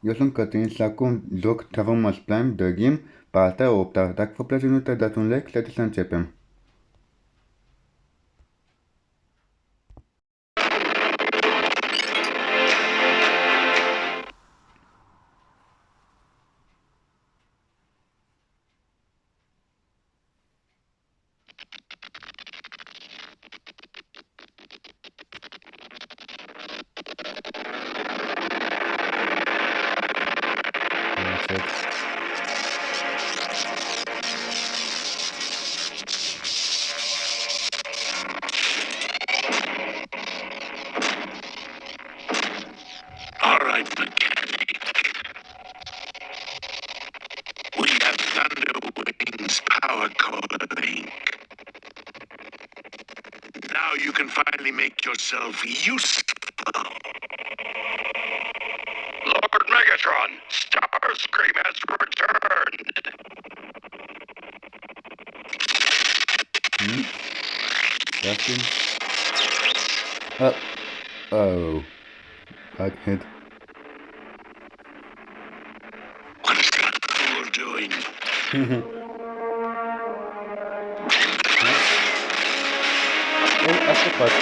Jolunkatin lakun lok tavamas plan dagim pata opta dakfoplazinuta datunlek latilan cepem. All right, mechanic. We have Thunder Wings power cord. Now you can finally make yourself useful. Lord Megatron, Starscream has returned. Justin. Oh. Bughead. What is that fool doing? Oh, I forgot.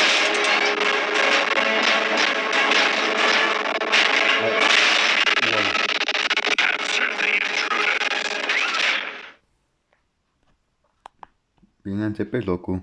Answer the intruders. Binan cepe loku.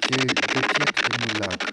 Зачем ты lag?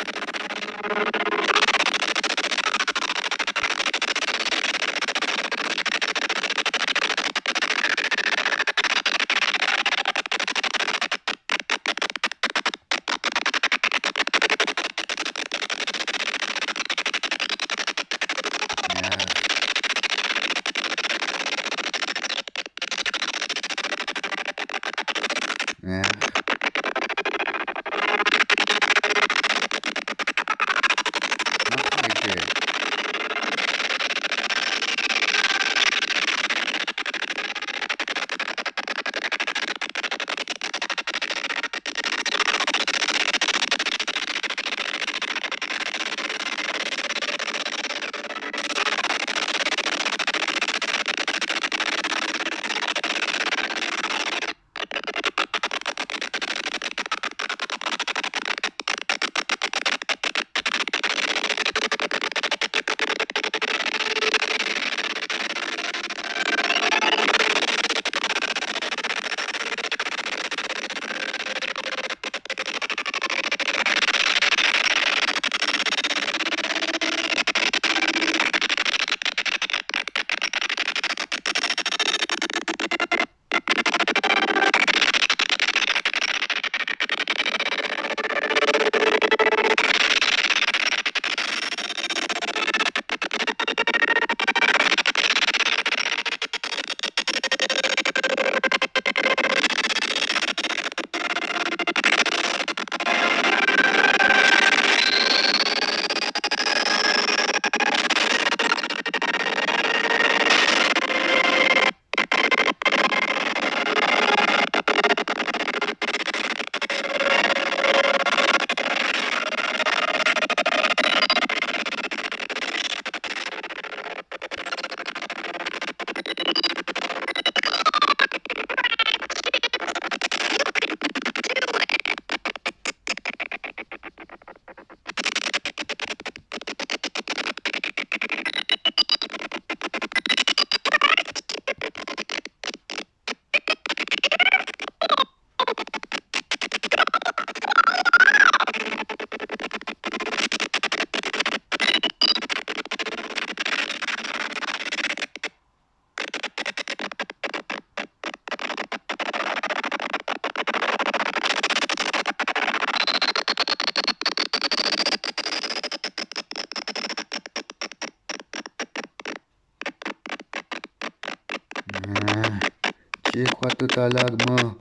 Чи хвату талаг mo.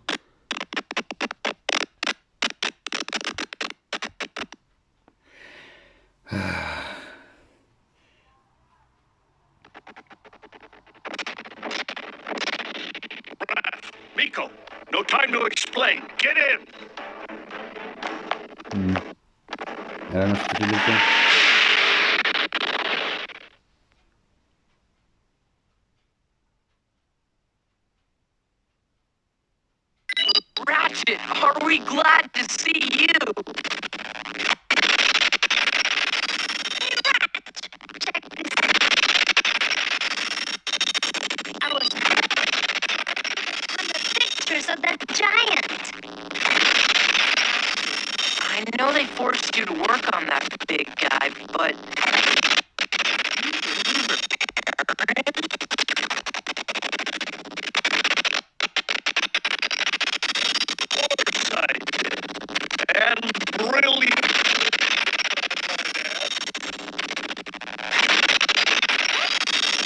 Miko, no time to explain. Get in. Рано стрелять. Ratchet, are we glad to see you? I was on the pictures of that giant. I know they forced you to work on that big guy, but... And brilliant.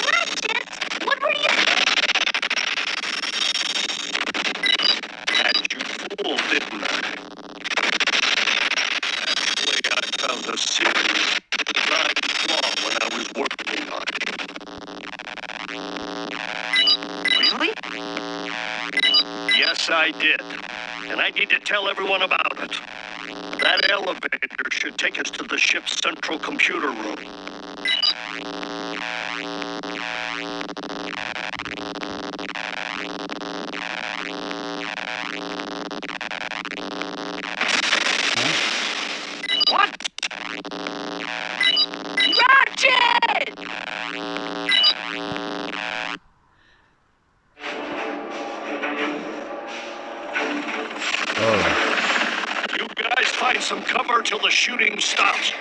Ratchet, what were you? Had you fooled, didn't I? Actually, I found a serious design flaw when I was working on it. Really? Yes, I did. And I need to tell everyone about it. That elevator should take us to the ship's central computer room. What? Ratchet! Oh. You guys find until the shooting stops.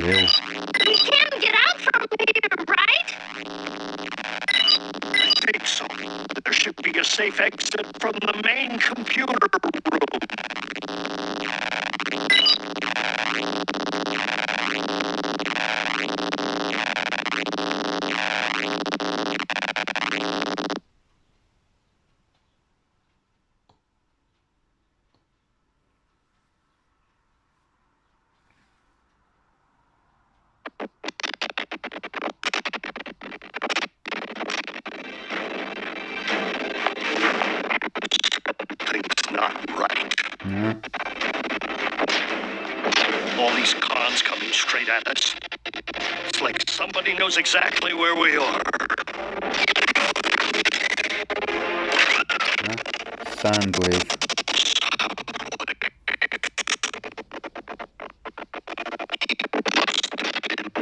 Yeah. We can get out from here, right? I think so. There should be a safe exit from the main computer room. Something's not right. Yeah. All these cons coming straight at us. It's like somebody knows exactly where we are. Soundwave.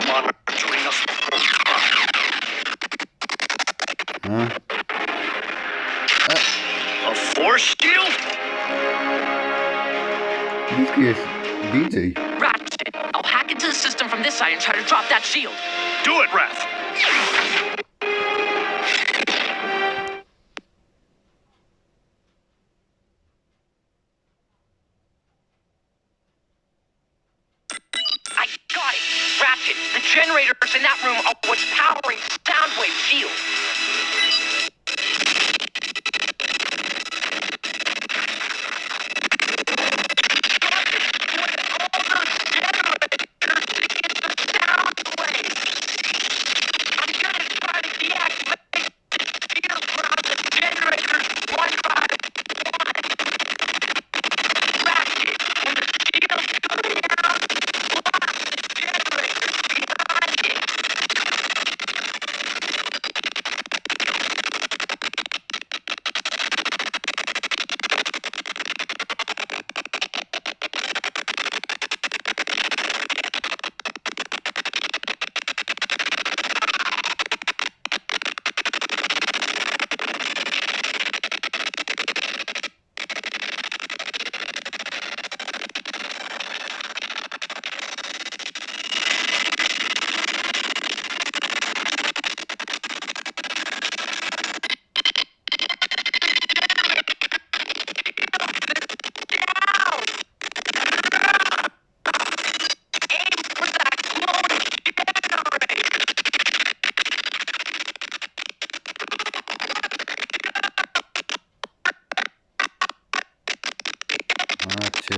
Monitoring us the whole time. Huh? A force shield? This guy is DJ. Ratchet, I'll hack into the system from this side and try to drop that shield. Do it, Raph. I got it. Ratchet, the generators in that room are what's powering Soundwave shield.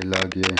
Log ये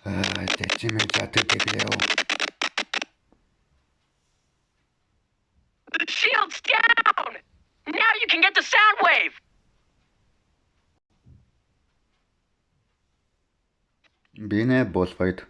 대치면 자투되래요. The shield's down! Now you can get the sound wave! Bine boss fight.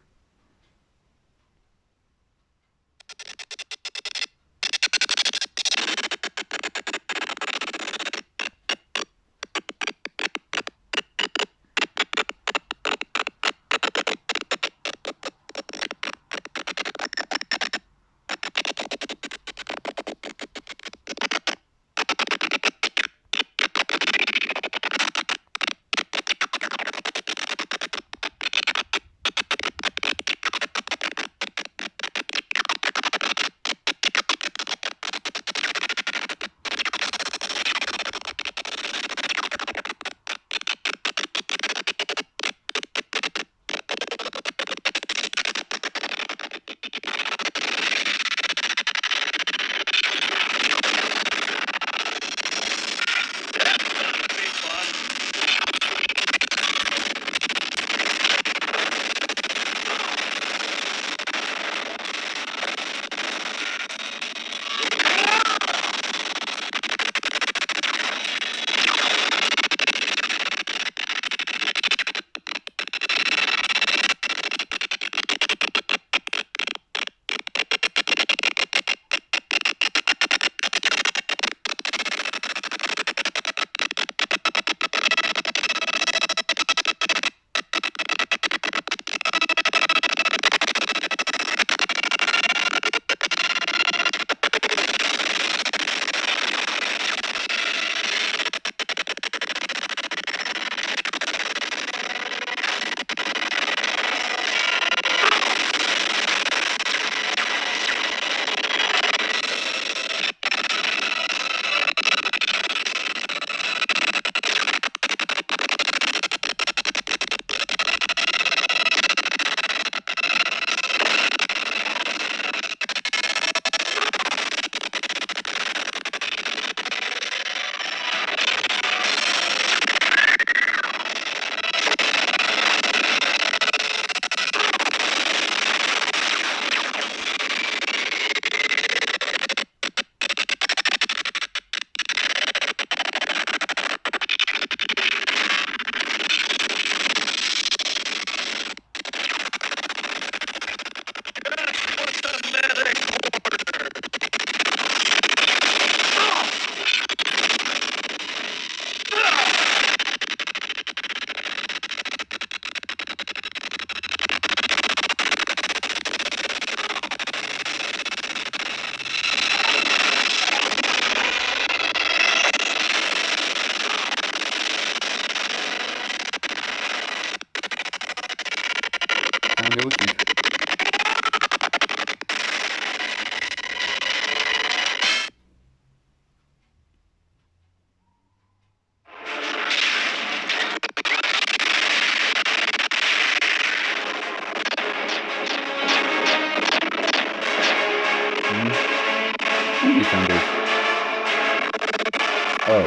Oh.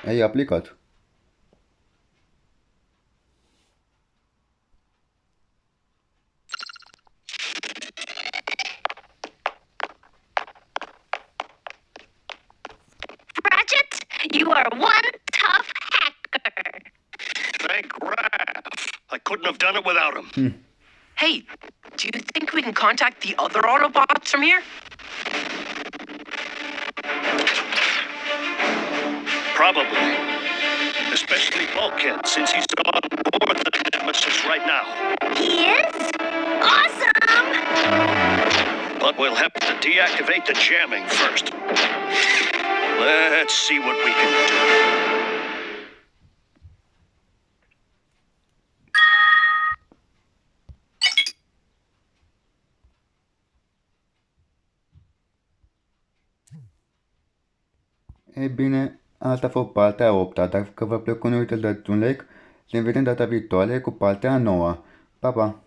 Aí, aplicado. Ratchet, you are one tough hacker. Thank Raph. I couldn't have done it without him. Hey, do you think we can contact the other Autobots from here? Probably. Especially Bulkhead, since he's on board the Nemesis right now. He is? Awesome! But we'll have to deactivate the jamming first. Let's see what we can do. Bine, asta a fost partea 8-a. Dacă vă plăcut, nu uitați de un like, le vedem data viitoare cu partea 9. Pa, pa!